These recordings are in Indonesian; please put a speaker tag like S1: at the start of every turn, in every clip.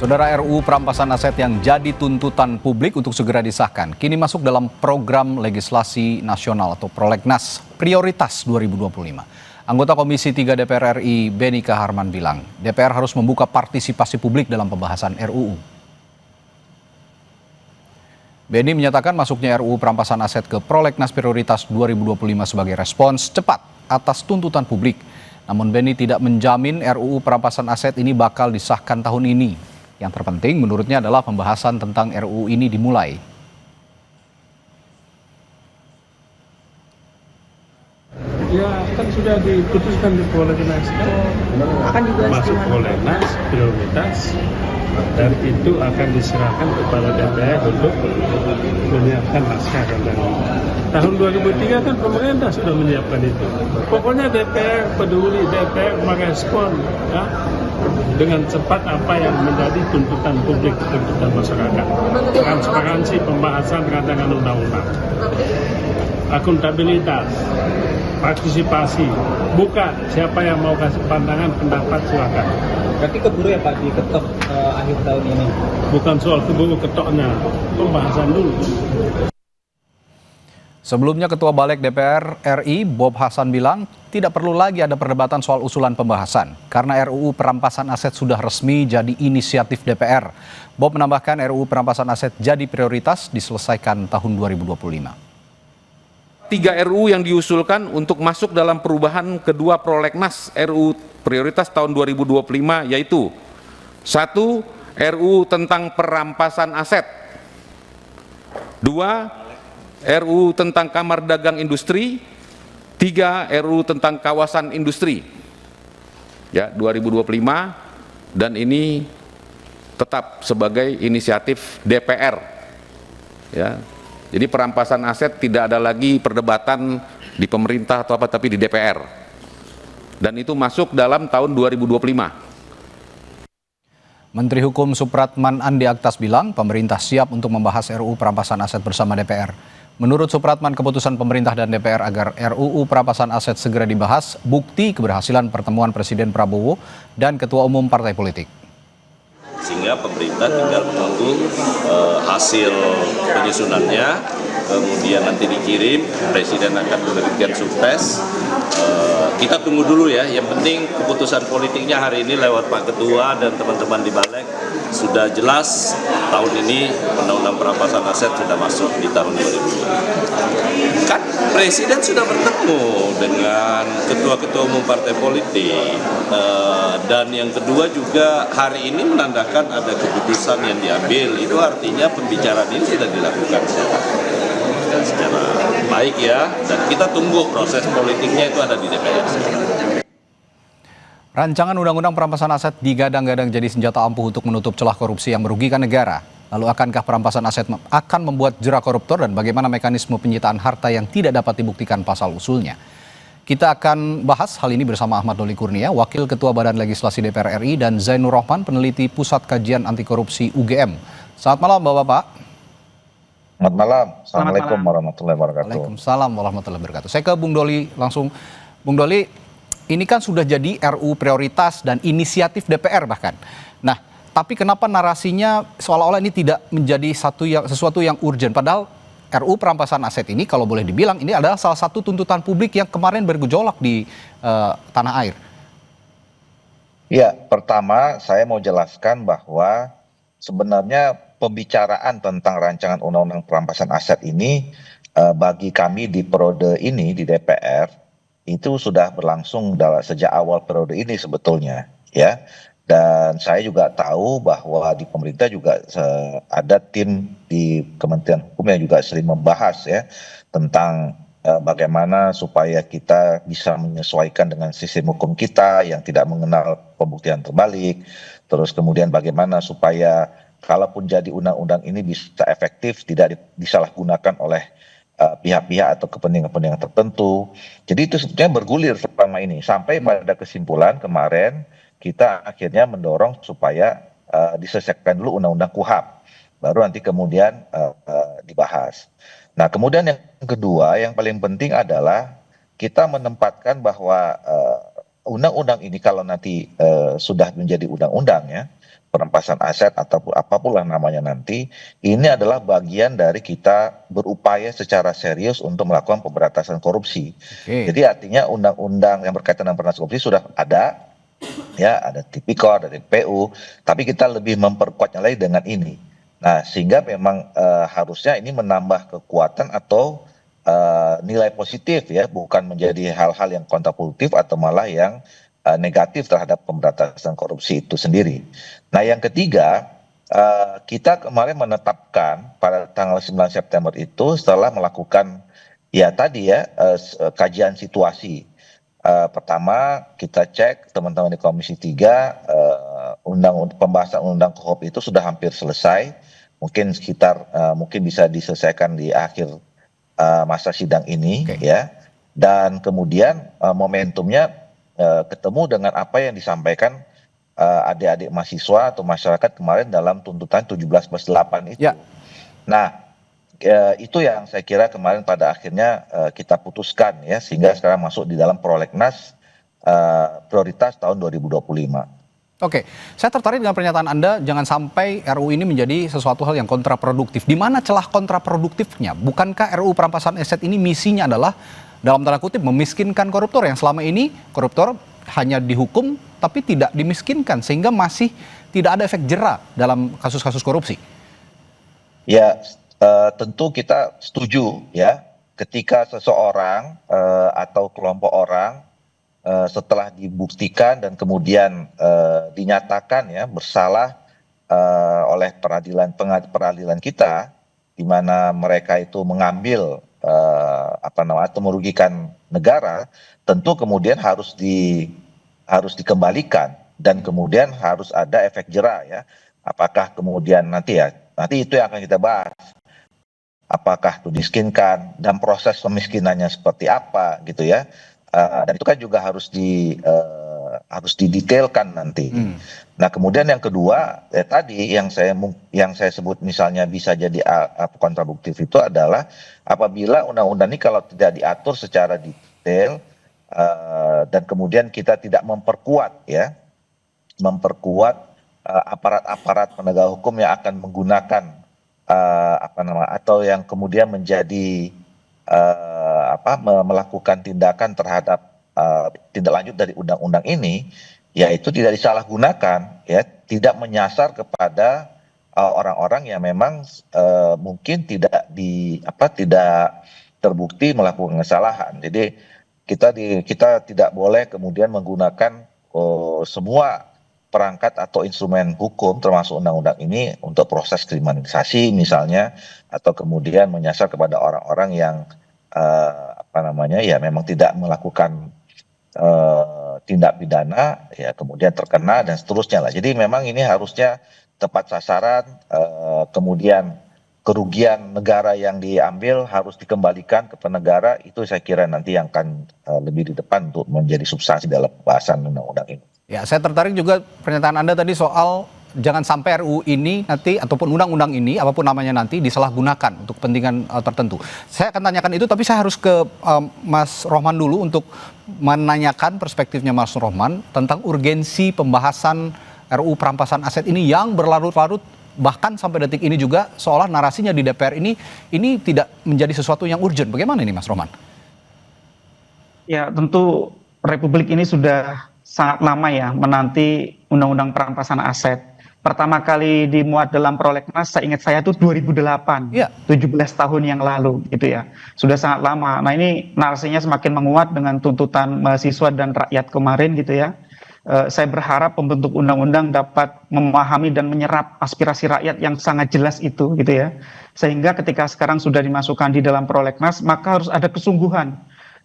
S1: Saudara, RUU perampasan aset yang jadi tuntutan publik untuk segera disahkan kini masuk dalam program legislasi nasional atau Prolegnas Prioritas 2025. Anggota Komisi 3 DPR RI Beni Kaharman bilang, DPR harus membuka partisipasi publik dalam pembahasan RUU. Beni menyatakan masuknya RUU perampasan aset ke Prolegnas Prioritas 2025 sebagai respons cepat atas tuntutan publik. Namun Beni tidak menjamin RUU perampasan aset ini bakal disahkan tahun ini. Yang terpenting menurutnya adalah pembahasan tentang RUU ini dimulai.
S2: Ya, kan sudah diputuskan di Prolegnas kan?
S3: Akan dibahas
S2: masuk Prolegnas prioritas dan itu akan diserahkan kepada DPR untuk menyiapkan naskah dan tahun 2003 kan pemerintah sudah menyiapkan itu. Pokoknya DPR peduli, DPR merespon ya, dengan cepat apa yang menjadi tuntutan publik, tuntutan masyarakat. Transparansi pembahasan rancangan undang-undang, akuntabilitas, partisipasi, buka siapa yang mau kasih pandangan, pendapat silakan.
S3: Berarti keburu ya Pak diketok akhir tahun ini?
S2: Bukan soal keburu ketoknya, pembahasan dulu.
S1: Sebelumnya Ketua Balik DPR RI Bob Hasan bilang tidak perlu lagi ada perdebatan soal usulan pembahasan karena RUU perampasan aset sudah resmi jadi inisiatif DPR. Bob menambahkan RUU perampasan aset jadi prioritas diselesaikan tahun 2025.
S4: 3 RUU yang diusulkan untuk masuk dalam perubahan kedua prolegnas RUU prioritas tahun 2025 yaitu 1. RUU tentang perampasan aset, 2. RUU tentang Kamar Dagang Industri, 3. RUU tentang kawasan industri ya 2025, dan ini tetap sebagai inisiatif DPR ya. Jadi perampasan aset tidak ada lagi perdebatan di pemerintah atau apa, tapi di DPR. Dan itu masuk dalam tahun 2025.
S1: Menteri Hukum Supratman Andi Aktas bilang pemerintah siap untuk membahas RUU perampasan aset bersama DPR. Menurut Supratman, keputusan pemerintah dan DPR agar RUU perampasan aset segera dibahas bukti keberhasilan pertemuan Presiden Prabowo dan Ketua Umum Partai Politik.
S5: Sehingga pemerintah tinggal menunggu hasil penyusunannya, kemudian nanti dikirim, Presiden akan memberikan surprise. Kita tunggu dulu ya, yang penting keputusan politiknya hari ini lewat Pak Ketua dan teman-teman di Balik sudah jelas tahun ini Undang-Undang Perampasan Aset sudah masuk di tahun 2020. Kan Presiden sudah bertemu dengan ketua-ketua umum partai politik, dan yang kedua juga hari ini menandakan ada keputusan yang diambil, itu artinya pembicaraan ini sudah dilakukan secara baik ya, dan kita tunggu proses politiknya itu ada di DPR.
S1: Rancangan Undang-Undang Perampasan Aset digadang-gadang jadi senjata ampuh untuk menutup celah korupsi yang merugikan negara. Lalu akankah perampasan aset akan membuat jera koruptor dan bagaimana mekanisme penyitaan harta yang tidak dapat dibuktikan pasal usulnya? Kita akan bahas hal ini bersama Ahmad Doli Kurnia, Wakil Ketua Badan Legislasi DPR RI, dan Zainur Rohman, peneliti Pusat Kajian Anti Korupsi UGM. Selamat malam Bapak-Bapak.
S6: Selamat malam. Assalamualaikum warahmatullahi wabarakatuh.
S1: Waalaikumsalam warahmatullahi wabarakatuh. Saya ke Bung Doli langsung. Bung Doli, ini kan sudah jadi RUU prioritas dan inisiatif DPR bahkan. Nah, tapi kenapa narasinya seolah-olah ini tidak menjadi sesuatu yang urgent? Padahal RUU perampasan aset ini kalau boleh dibilang ini adalah salah satu tuntutan publik yang kemarin bergejolak di tanah air.
S6: Ya, pertama saya mau jelaskan bahwa sebenarnya pembicaraan tentang rancangan undang-undang perampasan aset ini bagi kami di periode ini di DPR itu sudah berlangsung sejak awal periode ini sebetulnya ya. Dan saya juga tahu bahwa di pemerintah juga ada tim di Kementerian Hukum yang juga sering membahas ya tentang bagaimana supaya kita bisa menyesuaikan dengan sistem hukum kita yang tidak mengenal pembuktian terbalik. Terus kemudian bagaimana supaya kalaupun jadi undang-undang ini bisa efektif, tidak disalahgunakan oleh pihak-pihak atau kepentingan-kepentingan tertentu. Jadi itu sebetulnya bergulir selama ini sampai pada kesimpulan kemarin kita akhirnya mendorong supaya diselesaikan dulu undang-undang KUHP, baru nanti kemudian dibahas. Nah kemudian yang kedua yang paling penting adalah kita menempatkan bahwa undang-undang ini kalau nanti sudah menjadi undang-undang ya, perampasan aset ataupun apapun lah namanya nanti, ini adalah bagian dari kita berupaya secara serius untuk melakukan pemberantasan korupsi.
S1: Oke.
S6: Jadi artinya undang-undang yang berkaitan dengan pemberantasan korupsi sudah ada, ya ada Tipikor, ada TPU, tapi kita lebih memperkuatnya lagi dengan ini. Nah, sehingga memang harusnya ini menambah kekuatan atau nilai positif ya, bukan menjadi hal-hal yang kontraproduktif atau malah yang negatif terhadap pemberantasan korupsi itu sendiri. Nah, yang ketiga, kita kemarin menetapkan pada tanggal 9 September itu setelah melakukan ya tadi ya kajian situasi. Pertama kita cek teman-teman di Komisi 3 pembahasan undang KUHP itu sudah hampir selesai, mungkin sekitar mungkin bisa diselesaikan di akhir masa sidang ini.
S1: Oke.
S6: Ya, dan kemudian momentumnya ketemu dengan apa yang disampaikan adik-adik mahasiswa atau masyarakat kemarin dalam tuntutan 17+8 itu.
S1: Ya.
S6: Nah, itu yang saya kira kemarin pada akhirnya kita putuskan ya, sehingga sekarang masuk di dalam prolegnas prioritas tahun 2025.
S1: Oke, saya tertarik dengan pernyataan Anda, jangan sampai RUU ini menjadi sesuatu hal yang kontraproduktif. Di mana celah kontraproduktifnya? Bukankah RUU perampasan aset ini misinya adalah, dalam tanda kutip, memiskinkan koruptor, yang selama ini koruptor hanya dihukum tapi tidak dimiskinkan, sehingga masih tidak ada efek jera dalam kasus-kasus korupsi?
S6: Ya, tentu kita setuju ya, ketika seseorang atau kelompok orang setelah dibuktikan dan kemudian dinyatakan ya bersalah oleh peradilan kita, di mana mereka itu mengambil atau merugikan negara, tentu kemudian harus dikembalikan dan kemudian harus ada efek jera ya. Apakah kemudian nanti itu yang akan kita bahas. Apakah itu dimiskinkan dan proses pemiskinannya seperti apa gitu ya. Dan itu kan juga harus didetailkan nanti. Nah, kemudian yang kedua tadi yang saya sebut misalnya bisa jadi kontraproduktif itu adalah apabila undang-undang ini kalau tidak diatur secara detail dan kemudian kita tidak memperkuat aparat-aparat penegak hukum yang akan menggunakan atau yang kemudian menjadi melakukan tindakan terhadap tindak lanjut dari undang-undang ini, yaitu tidak disalahgunakan ya, tidak menyasar kepada orang-orang yang memang mungkin tidak terbukti melakukan kesalahan. Jadi kita tidak boleh kemudian menggunakan semua perangkat atau instrumen hukum termasuk undang-undang ini untuk proses kriminalisasi misalnya, atau kemudian menyasar kepada orang-orang yang memang tidak melakukan tindak pidana ya, kemudian terkena dan seterusnya lah. Jadi memang ini harusnya tepat sasaran, kemudian kerugian negara yang diambil harus dikembalikan kepada negara. Itu saya kira nanti yang akan lebih di depan untuk menjadi substansi dalam pembahasan undang-undang ini.
S1: Ya, saya tertarik juga pernyataan Anda tadi soal jangan sampai RUU ini nanti ataupun undang-undang ini apapun namanya nanti disalahgunakan untuk kepentingan tertentu. Saya akan tanyakan itu, tapi saya harus ke Mas Rohman dulu untuk menanyakan perspektifnya Mas Rohman tentang urgensi pembahasan RUU perampasan aset ini yang berlarut-larut, bahkan sampai detik ini juga seolah narasinya di DPR ini tidak menjadi sesuatu yang urgent. Bagaimana ini Mas Rohman?
S7: Ya, tentu Republik ini sudah sangat lama ya menanti undang-undang perampasan aset. Pertama kali dimuat dalam prolegnas, saya ingat saya itu 2008,
S1: ya.
S7: 17 tahun yang lalu gitu ya. Sudah sangat lama. Nah, ini narasinya semakin menguat dengan tuntutan mahasiswa dan rakyat kemarin gitu ya. Saya berharap pembentuk undang-undang dapat memahami dan menyerap aspirasi rakyat yang sangat jelas itu gitu ya. Sehingga ketika sekarang sudah dimasukkan di dalam prolegnas, maka harus ada kesungguhan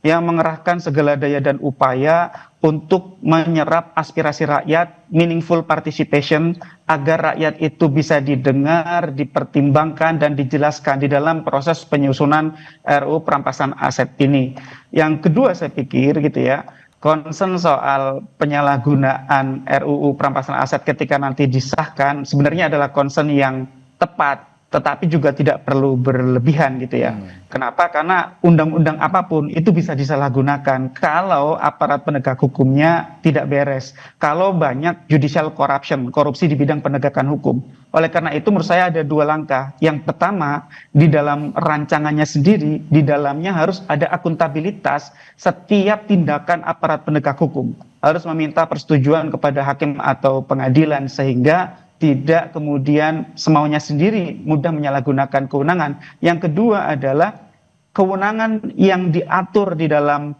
S7: yang mengerahkan segala daya dan upaya untuk menyerap aspirasi rakyat, meaningful participation, agar rakyat itu bisa didengar, dipertimbangkan, dan dijelaskan di dalam proses penyusunan RUU perampasan aset ini. Yang kedua saya pikir gitu ya, concern soal penyalahgunaan RUU perampasan aset ketika nanti disahkan sebenarnya adalah concern yang tepat tetapi juga tidak perlu berlebihan gitu ya. Kenapa? Karena undang-undang apapun itu bisa disalahgunakan kalau aparat penegak hukumnya tidak beres, kalau banyak judicial corruption, korupsi di bidang penegakan hukum. Oleh karena itu menurut saya ada dua langkah. Yang pertama, di dalam rancangannya sendiri, di dalamnya harus ada akuntabilitas setiap tindakan aparat penegak hukum. Harus meminta persetujuan kepada hakim atau pengadilan sehingga tidak kemudian semaunya sendiri mudah menyalahgunakan kewenangan. Yang kedua adalah kewenangan yang diatur di dalam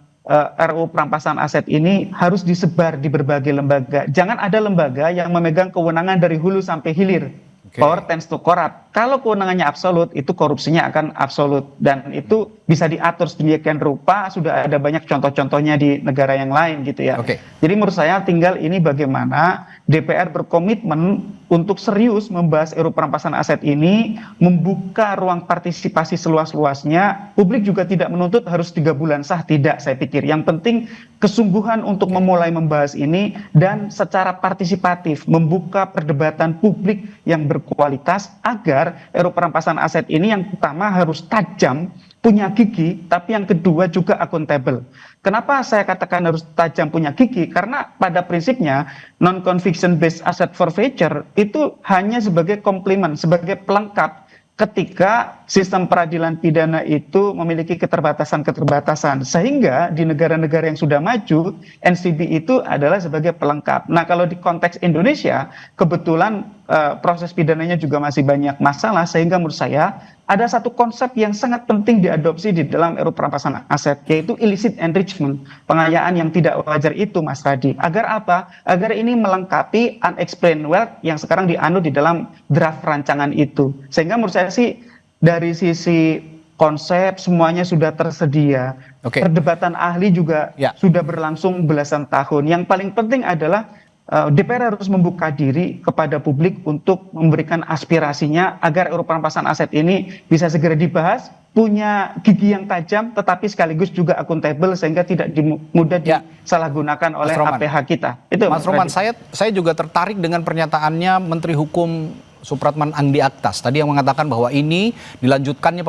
S7: RUU perampasan aset ini harus disebar di berbagai lembaga. Jangan ada lembaga yang memegang kewenangan dari hulu sampai hilir. Power tends to corrupt. Kalau kewenangannya absolut, itu korupsinya akan absolut. Dan itu bisa diatur sedemikian rupa, sudah ada banyak contoh-contohnya di negara yang lain gitu ya. Jadi menurut saya tinggal ini bagaimana DPR berkomitmen untuk serius membahas RUU perampasan aset ini, membuka ruang partisipasi seluas-luasnya. Publik juga tidak menuntut harus 3 bulan sah, tidak saya pikir. Yang penting kesungguhan untuk memulai membahas ini dan secara partisipatif membuka perdebatan publik yang berkualitas agar RUU perampasan aset ini yang pertama harus tajam, punya gigi, tapi yang kedua juga akuntabel. Kenapa saya katakan harus tajam punya gigi? Karena pada prinsipnya non-conviction based asset forfeiture itu hanya sebagai komplement, sebagai pelengkap ketika sistem peradilan pidana itu memiliki keterbatasan-keterbatasan. Sehingga di negara-negara yang sudah maju, NCB itu adalah sebagai pelengkap. Nah, kalau di konteks Indonesia, kebetulan proses pidananya juga masih banyak masalah, sehingga menurut saya ada satu konsep yang sangat penting diadopsi di dalam RUU perampasan aset, yaitu illicit enrichment, pengayaan yang tidak wajar itu, Mas Radi. Agar apa? Agar ini melengkapi unexplained wealth yang sekarang dianut di dalam draft rancangan itu. Sehingga menurut saya sih dari sisi konsep semuanya sudah tersedia. Perdebatan ahli juga sudah berlangsung belasan tahun. Yang paling penting adalah DPR harus membuka diri kepada publik untuk memberikan aspirasinya agar RUU perampasan aset ini bisa segera dibahas, punya gigi yang tajam, tetapi sekaligus juga akuntabel sehingga tidak mudah disalahgunakan oleh APH kita. Itu
S1: Mas Roman, saya juga tertarik dengan pernyataannya Menteri Hukum Supratman Andi Aktas tadi yang mengatakan bahwa ini dilanjutkannya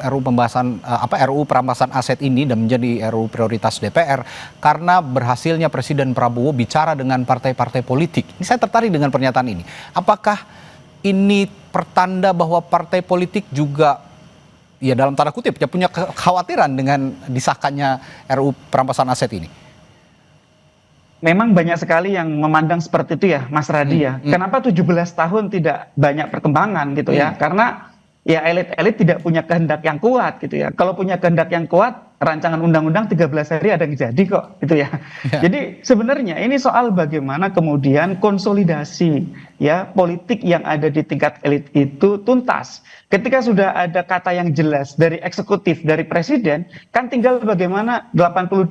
S1: RUU perampasan aset ini dan menjadi RUU prioritas DPR karena berhasilnya Presiden Prabowo bicara dengan partai-partai politik. Ini saya tertarik dengan pernyataan ini. Apakah ini pertanda bahwa partai politik juga ya dalam tanda kutip ya punya kekhawatiran dengan disahkannya RUU perampasan aset ini?
S7: Memang banyak sekali yang memandang seperti itu ya, Mas Radi ya. Kenapa 17 tahun tidak banyak perkembangan gitu ya? Karena ya elit-elit tidak punya kehendak yang kuat gitu ya. Kalau punya kehendak yang kuat, rancangan undang-undang 13 hari ada yang jadi kok gitu ya. Jadi sebenarnya ini soal bagaimana kemudian konsolidasi ya politik yang ada di tingkat elit itu tuntas. Ketika sudah ada kata yang jelas dari eksekutif, dari presiden, kan tinggal bagaimana 82%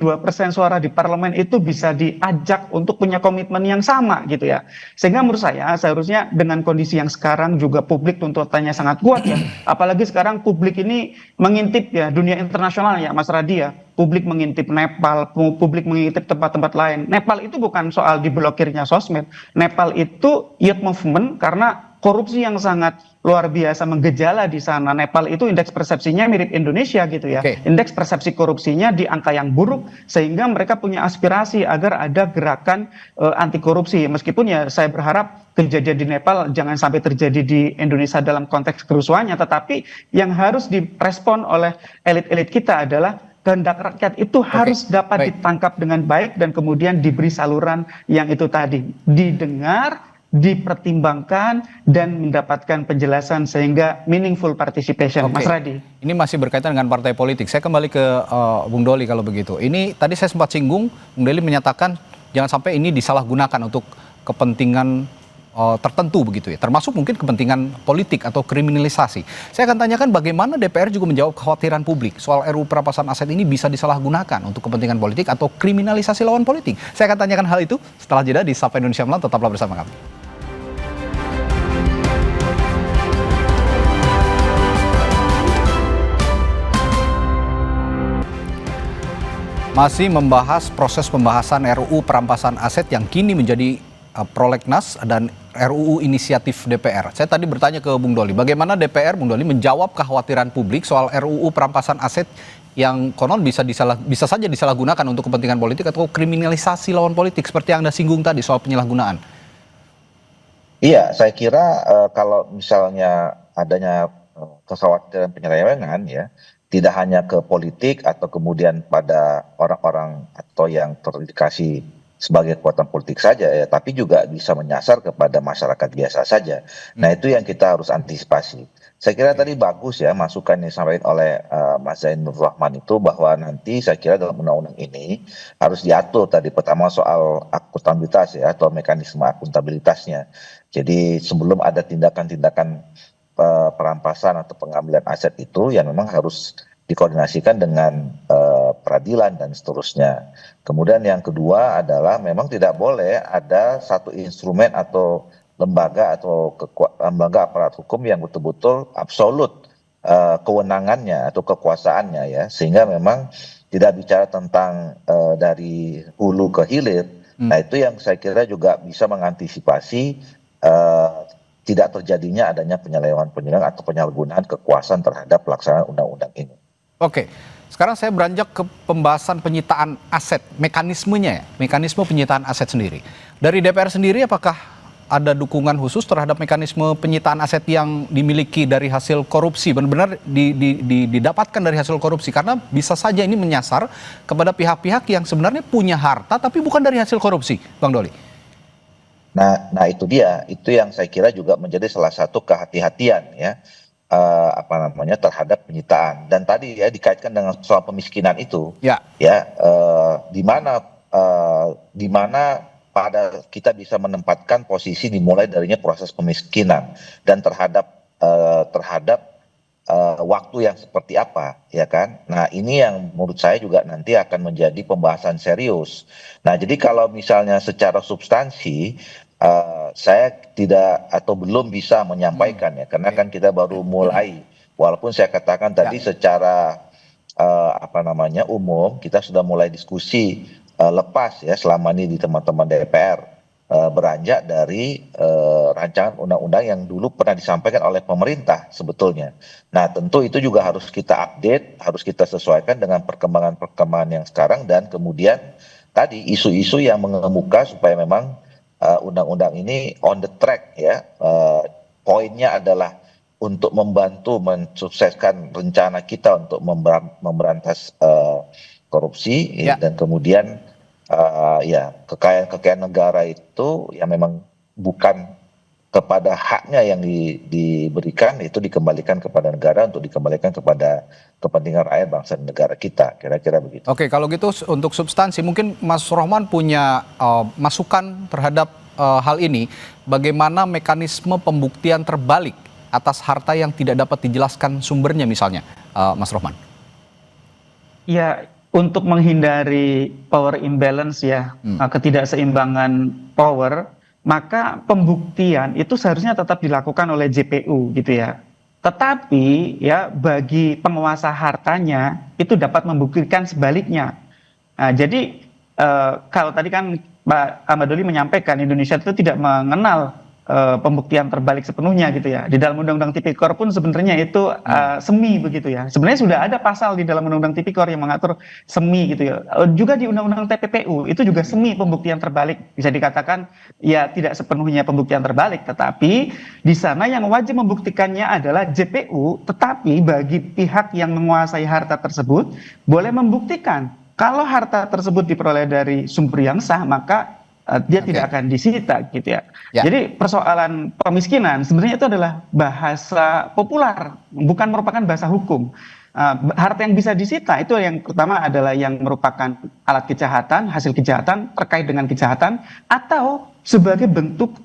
S7: suara di parlemen itu bisa diajak untuk punya komitmen yang sama gitu ya. Sehingga menurut saya seharusnya dengan kondisi yang sekarang juga publik tuntutannya sangat kuat ya. Apalagi sekarang publik ini mengintip ya dunia internasional ya Mas Radi ya. Publik mengintip Nepal, publik mengintip tempat-tempat lain. Nepal itu bukan soal diblokirnya sosmed. Nepal itu youth movement karena korupsi yang sangat luar biasa menggejala di sana. Nepal itu indeks persepsinya mirip Indonesia gitu ya. Indeks persepsi korupsinya di angka yang buruk sehingga mereka punya aspirasi agar ada gerakan anti korupsi. Meskipun ya saya berharap kejadian di Nepal jangan sampai terjadi di Indonesia dalam konteks kerusuhannya, tetapi yang harus direspon oleh elit-elit kita adalah kehendak rakyat itu harus dapat ditangkap dengan baik dan kemudian diberi saluran yang itu tadi, didengar, dipertimbangkan dan mendapatkan penjelasan sehingga meaningful participation. Mas Radi.
S1: Ini masih berkaitan dengan partai politik. Saya kembali ke Bung Doli kalau begitu. Ini tadi saya sempat singgung, Bung Doli menyatakan jangan sampai ini disalahgunakan untuk kepentingan tertentu begitu ya, termasuk mungkin kepentingan politik atau kriminalisasi. Saya akan tanyakan bagaimana DPR juga menjawab kekhawatiran publik soal RUU perampasan aset ini bisa disalahgunakan untuk kepentingan politik atau kriminalisasi lawan politik. Saya akan tanyakan hal itu setelah jeda di Sapa Indonesia Malam. Tetaplah bersama kami. Masih membahas proses pembahasan RUU perampasan aset yang kini menjadi prolegnas dan RUU inisiatif DPR. Saya tadi bertanya ke Bung Doli, bagaimana DPR, Bung Doli, menjawab kekhawatiran publik soal RUU perampasan aset yang konon bisa saja disalahgunakan untuk kepentingan politik atau kriminalisasi lawan politik seperti yang Anda singgung tadi soal penyalahgunaan.
S6: Iya, saya kira kalau misalnya adanya kekhawatiran penyelewengan ya, tidak hanya ke politik atau kemudian pada orang-orang atau yang terindikasi sebagai kekuatan politik saja ya, tapi juga bisa menyasar kepada masyarakat biasa saja. Nah, itu yang kita harus antisipasi. Saya kira tadi bagus ya masukan yang disampaikan oleh Mas Zainur Rahman itu, bahwa nanti saya kira dalam undang-undang ini harus diatur tadi pertama soal akuntabilitas ya, atau mekanisme akuntabilitasnya. Jadi sebelum ada tindakan-tindakan perampasan atau pengambilan aset itu yang memang harus dikoordinasikan dengan peradilan dan seterusnya. Kemudian yang kedua adalah memang tidak boleh ada satu instrumen atau lembaga atau lembaga aparat hukum yang betul-betul absolut kewenangannya atau kekuasaannya ya, sehingga memang tidak bicara tentang dari hulu ke hilir. Nah, itu yang saya kira juga bisa mengantisipasi tidak terjadinya adanya penyelewengan atau penyalahgunaan kekuasaan terhadap pelaksanaan undang-undang ini.
S1: Oke, sekarang saya beranjak ke pembahasan penyitaan aset, mekanismenya ya, mekanisme penyitaan aset sendiri. Dari DPR sendiri apakah ada dukungan khusus terhadap mekanisme penyitaan aset yang dimiliki dari hasil korupsi, benar-benar didapatkan dari hasil korupsi, karena bisa saja ini menyasar kepada pihak-pihak yang sebenarnya punya harta tapi bukan dari hasil korupsi, Bang Doli.
S6: Nah itu dia, itu yang saya kira juga menjadi salah satu kehati-hatian ya, terhadap penyitaan. Dan tadi ya dikaitkan dengan soal pemiskinan itu, di mana pada kita bisa menempatkan posisi dimulai darinya proses pemiskinan dan terhadap waktu yang seperti apa, ya kan? Nah, ini yang menurut saya juga nanti akan menjadi pembahasan serius. Nah, jadi kalau misalnya secara substansi saya tidak atau belum bisa menyampaikan ya, karena kan kita baru mulai. Walaupun saya katakan tadi secara umum kita sudah mulai diskusi lepas ya selama ini di teman-teman DPR, beranjak dari rancangan undang-undang yang dulu pernah disampaikan oleh pemerintah sebetulnya. Nah, tentu itu juga harus kita update, harus kita sesuaikan dengan perkembangan yang sekarang, dan kemudian tadi isu-isu yang mengemuka supaya memang undang-undang ini on the track ya. Poinnya adalah untuk membantu mensukseskan rencana kita untuk memberantas korupsi dan kemudian kekayaan negara itu yang memang bukan kepada haknya yang diberikan, itu dikembalikan kepada negara untuk dikembalikan kepada kepentingan rakyat bangsa dan negara kita, kira-kira begitu.
S1: Oke, kalau gitu untuk substansi mungkin Mas Rohman punya masukan terhadap hal ini, bagaimana mekanisme pembuktian terbalik atas harta yang tidak dapat dijelaskan sumbernya misalnya, Mas Rohman?
S7: Ya, untuk menghindari power imbalance ya, ketidakseimbangan power, maka pembuktian itu seharusnya tetap dilakukan oleh JPU gitu ya. Tetapi ya bagi penguasa hartanya itu dapat membuktikan sebaliknya. Nah, jadi kalau tadi kan Pak Ahmad Doli menyampaikan Indonesia itu tidak mengenal pembuktian terbalik sepenuhnya gitu ya. Di dalam Undang-Undang Tipikor pun sebenarnya itu semi begitu ya. Sebenarnya sudah ada pasal di dalam Undang-Undang Tipikor yang mengatur semi gitu ya. Juga di Undang-Undang TPPU itu juga semi pembuktian terbalik. Bisa dikatakan ya tidak sepenuhnya pembuktian terbalik, tetapi di sana yang wajib membuktikannya adalah JPU, tetapi bagi pihak yang menguasai harta tersebut boleh membuktikan kalau harta tersebut diperoleh dari sumber yang sah, maka dia tidak akan disita gitu ya. Jadi persoalan pemiskinan sebenarnya itu adalah bahasa populer, bukan merupakan bahasa hukum. Harta yang bisa disita itu yang pertama adalah yang merupakan alat kejahatan, hasil kejahatan terkait dengan kejahatan, atau sebagai bentuk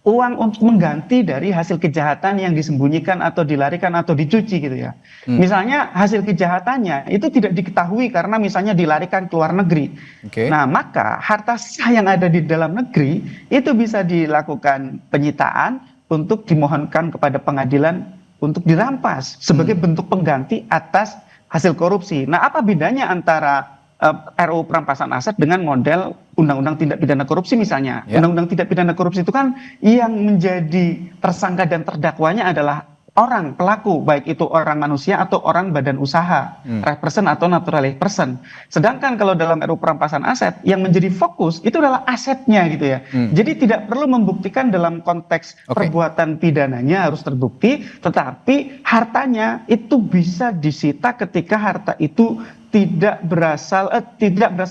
S7: uang untuk mengganti dari hasil kejahatan yang disembunyikan atau dilarikan atau dicuci gitu ya. Misalnya hasil kejahatannya itu tidak diketahui karena misalnya dilarikan ke luar negeri. Nah, maka harta sah yang ada di dalam negeri itu bisa dilakukan penyitaan untuk dimohonkan kepada pengadilan untuk dirampas sebagai bentuk pengganti atas hasil korupsi. Nah, apa bedanya antara RUU perampasan aset dengan model undang-undang tindak pidana korupsi misalnya.
S1: Ya.
S7: Undang-undang tindak pidana korupsi itu kan yang menjadi tersangka dan terdakwanya adalah orang pelaku, baik itu orang manusia atau orang badan usaha, right person atau naturalized person. Sedangkan kalau dalam RUU perampasan aset yang menjadi fokus itu adalah asetnya gitu ya. Jadi tidak perlu membuktikan dalam konteks perbuatan pidananya harus terbukti, tetapi hartanya itu bisa disita ketika harta itu tidak berasal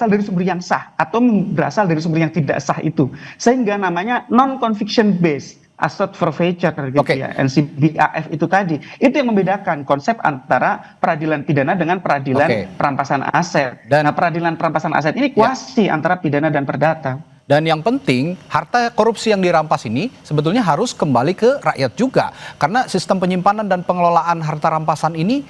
S7: dari sumber yang sah atau berasal dari sumber yang tidak sah itu. Sehingga namanya non conviction based asset forfeiture gitu ya, NCBAF itu tadi. Itu yang membedakan konsep antara peradilan pidana dengan peradilan perampasan aset. Nah, peradilan perampasan aset ini kuasi antara pidana dan perdata.
S1: Dan yang penting, harta korupsi yang dirampas ini sebetulnya harus kembali ke rakyat juga. Karena sistem penyimpanan dan pengelolaan harta rampasan ini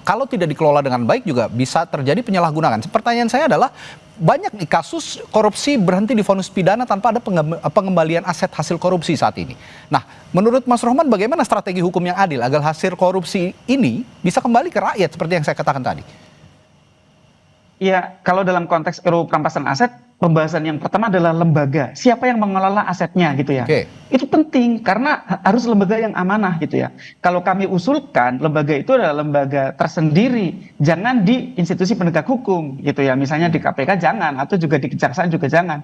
S1: kalau tidak dikelola dengan baik juga bisa terjadi penyalahgunaan. Pertanyaan saya adalah, banyak nih kasus korupsi berhenti divonis pidana tanpa ada pengembalian aset hasil korupsi saat ini. Nah, menurut Mas Rohman bagaimana strategi hukum yang adil agar hasil korupsi ini bisa kembali ke rakyat seperti yang saya katakan tadi?
S7: Ya, kalau dalam konteks RUU perampasan aset, pembahasan yang pertama adalah lembaga. Siapa yang mengelola asetnya gitu ya. Itu penting karena harus lembaga yang amanah gitu ya. Kalau kami usulkan lembaga itu adalah lembaga tersendiri, jangan di institusi penegak hukum gitu ya. Misalnya di KPK jangan, atau juga di Kejaksaan juga jangan.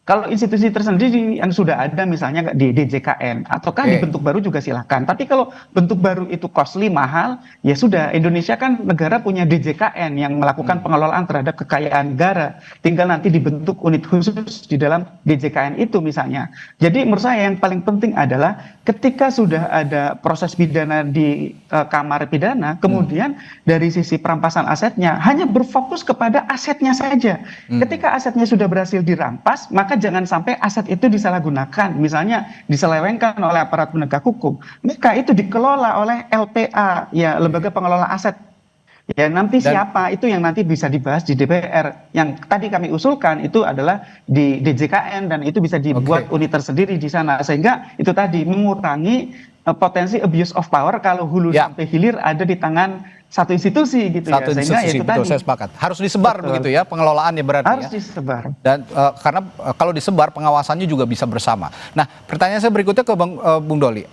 S7: Kalau institusi tersendiri yang sudah ada misalnya di DJKN ataukah dibentuk baru juga silakan. Tapi kalau bentuk baru itu costly, mahal, ya sudah, Indonesia kan negara punya DJKN yang melakukan pengelolaan terhadap kekayaan negara. Tinggal nanti dibentuk unit khusus di dalam DJKN itu misalnya. Jadi menurut saya yang paling penting adalah ketika sudah ada proses pidana di kamar pidana, kemudian dari sisi perampasan asetnya hanya berfokus kepada asetnya saja. Ketika asetnya sudah berhasil dirampas, maka jangan sampai aset itu disalahgunakan, misalnya diselewengkan oleh aparat penegak hukum. Maka itu dikelola oleh LPA, ya, lembaga pengelola aset. Ya, nanti siapa itu yang nanti bisa dibahas di DPR. Yang tadi kami usulkan itu adalah di DJKN dan itu bisa dibuat unit tersendiri di sana, sehingga itu tadi mengurangi potensi abuse of power kalau hulu sampai hilir ada di tangan satu institusi gitu ya. Sehingga
S1: institusi,
S7: itu
S1: betul,
S7: tadi
S1: saya sepakat. Harus disebar begitu ya pengelolaannya berarti
S7: harus disebar.
S1: Dan karena kalau disebar pengawasannya juga bisa bersama. Nah, pertanyaan saya berikutnya ke Bung Doli.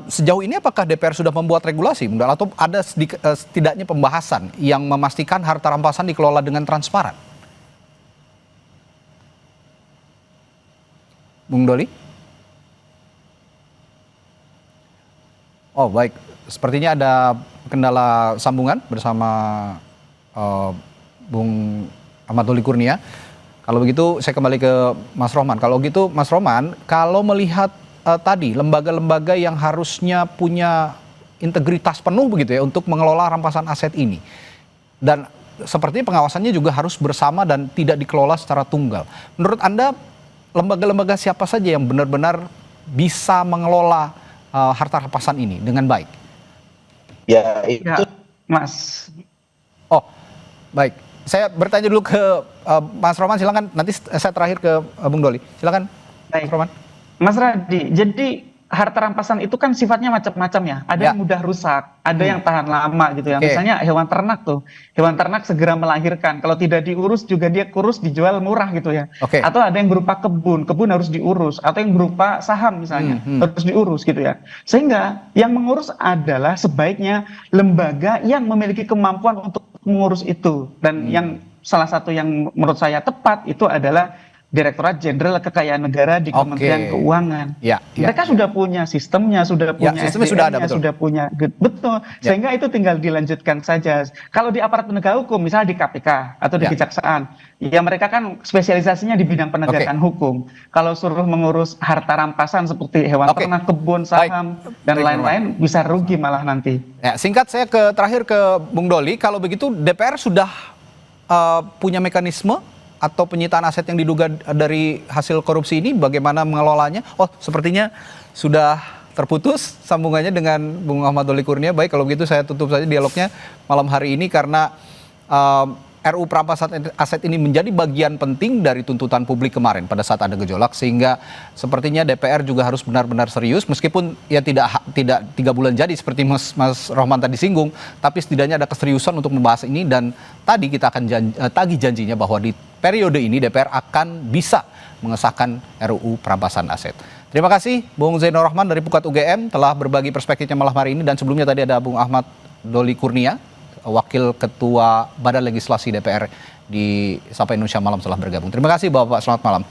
S1: Sejauh ini apakah DPR sudah membuat regulasi, Bung Doli, atau ada setidaknya pembahasan yang memastikan harta rampasan dikelola dengan transparan? Bung Doli? Oh, baik. Sepertinya ada kendala sambungan bersama Bung Ahmad Doli Kurnia. Kalau begitu saya kembali ke Mas Rohman. Kalau gitu Mas Rohman, kalau melihat tadi lembaga-lembaga yang harusnya punya integritas penuh begitu ya untuk mengelola rampasan aset ini, dan sepertinya pengawasannya juga harus bersama dan tidak dikelola secara tunggal. Menurut Anda lembaga-lembaga siapa saja yang benar-benar bisa mengelola harta rampasan ini dengan baik?
S6: Ya, itu
S7: Mas.
S1: Oh, baik. Saya bertanya dulu ke Mas Rohman, silakan. Nanti saya terakhir ke Bung Doli. Silakan, Mas Rohman.
S7: Mas Radi, jadi harta rampasan itu kan sifatnya macam-macam ya. Ada yang mudah rusak, ada yang tahan lama gitu ya. Misalnya hewan ternak tuh. Hewan ternak segera melahirkan. Kalau tidak diurus juga dia kurus, dijual murah gitu ya. Atau ada yang berupa kebun harus diurus. Atau yang berupa saham misalnya, harus diurus gitu ya. Sehingga yang mengurus adalah sebaiknya lembaga yang memiliki kemampuan untuk mengurus itu. Dan yang salah satu yang menurut saya tepat itu adalah Direktorat Jenderal Kekayaan Negara di Kementerian Keuangan. Mereka sudah punya sistemnya, sudah punya SDM-nya, sudah punya betul. Sehingga itu tinggal dilanjutkan saja. Kalau di aparat penegak hukum, misalnya di KPK atau di Kejaksaan, ya mereka kan spesialisasinya di bidang penegakan hukum. Kalau suruh mengurus harta rampasan seperti hewan ternak, kebun, saham, dan lain-lain, bisa rugi malah nanti.
S1: Ya, singkat saya terakhir ke Bung Doli. Kalau begitu DPR sudah punya mekanisme atau penyitaan aset yang diduga dari hasil korupsi ini, bagaimana mengelolanya? Oh, sepertinya sudah terputus sambungannya dengan Bung Ahmad Doli Kurnia. Baik, kalau begitu saya tutup saja dialognya malam hari ini karena RU perampasan aset ini menjadi bagian penting dari tuntutan publik kemarin pada saat ada gejolak, sehingga sepertinya DPR juga harus benar-benar serius, meskipun ya tidak 3 bulan jadi seperti Mas Rohman tadi singgung, tapi setidaknya ada keseriusan untuk membahas ini. Dan tadi kita akan tagih janjinya bahwa di periode ini DPR akan bisa mengesahkan RUU perampasan aset. Terima kasih Bung Zainur Rahman dari Pukat UGM telah berbagi perspektifnya malam hari ini, dan sebelumnya tadi ada Bung Ahmad Doli Kurnia, Wakil Ketua Badan Legislasi DPR di Sapa Indonesia Malam, telah bergabung. Terima kasih Bapak, selamat malam.